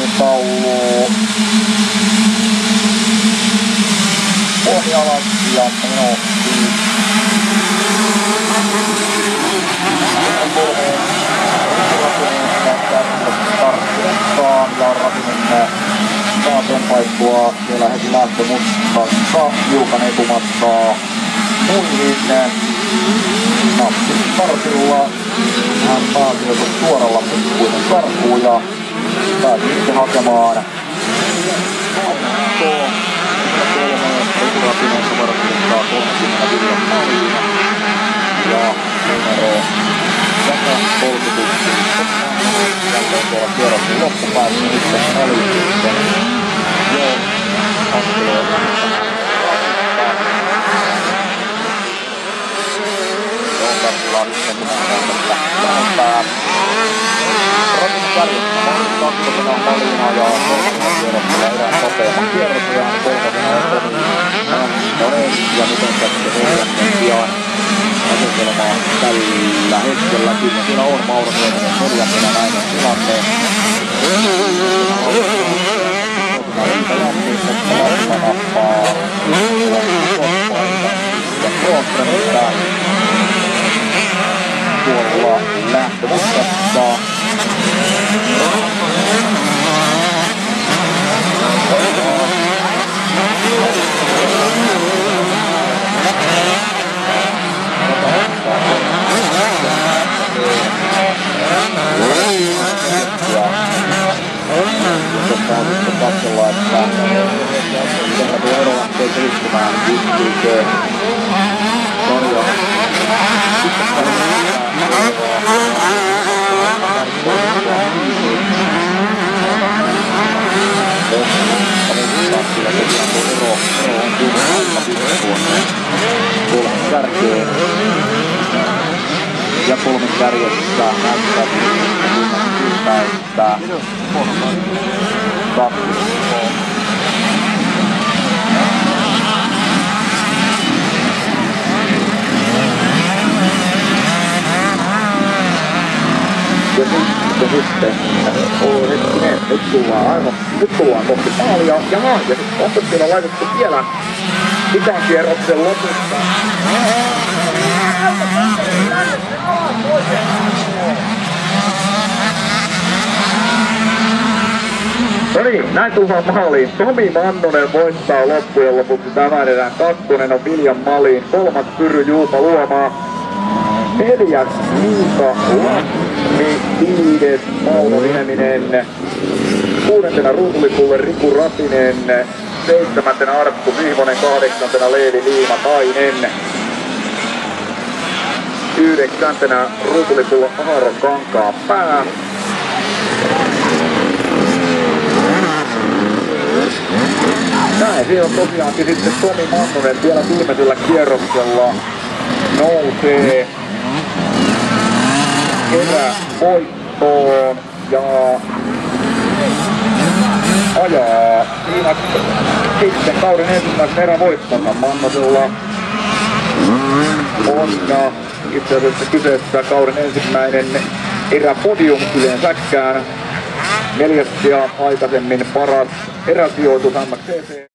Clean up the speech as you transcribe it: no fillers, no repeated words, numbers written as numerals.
aikataulu. Pohjalat ja minuutti. Ja Ratinen saa tempaittua vielä heti lähtömutkassa hiukan etumatkaa muihin. Napsin parsilla hän pääsi joko suoralla pikkuinen karkuun ja pääsi sitten hakemaan voittoa. Etu Ratinen suorattaa 30 Viljan maliin ja numero 131. Jälleen tuolla kierroksen loppupäässä sitten oli sitten jo askeleen Jonkartila sitten kun hän tästä lähempää. Ratinen kärjessä Marissa Akkosena Malina ja kolmasena kierroksella erään nopeamman kierroksen ja kolmasena Monen ja miten sitten neljännen sijaan asetelmaa tällä hetkelläkin. Ja siinä on Mauro Nieminen neljäntenä näin on tilanne. Nappaa ja Kroonströmistä tuolla lähtömutkassa. Katsellaan, että tuo ero lähtee kehittymään pystyykö Sonja kolmen kärkeen ja kolmen kärjessä näyttää siltä, että hetkinen, nyt tullaan kohti maalia, jaha, ja nyt onko siellä laitettu vielä ikan kierroksen lopussa. No niin, näin tullaan maaliin. Tomi Mannonen voittaa loppujen lopuksi tämän erään. Kakkonen on Viljan Malin, kolmas Pyry Juupa Luomaa. Neljäs Miika Lammi, viides Mauno Nieminen. Kuudentena ruutulipulle Riku Ratinen. Seitsemäntena Arttu Vihvonen, kahdeksantena Leevi Liimatainen. Yhdeksäntenä ruutulipulla Aaro Kankaanpää. Näin, siellä on tosiaankin sitten Tomi Mannonen vielä viimeisellä kierroksella nousee erävoittoon ja ajaa siinä sitten kauden ensimmäisen erävoittonsa. Mannosella on itse asiassa kyseessä kauden ensimmäinen eräpodium yleensäkään. Neljäs ja aikaisemmin paras eräsijoitus MXCC.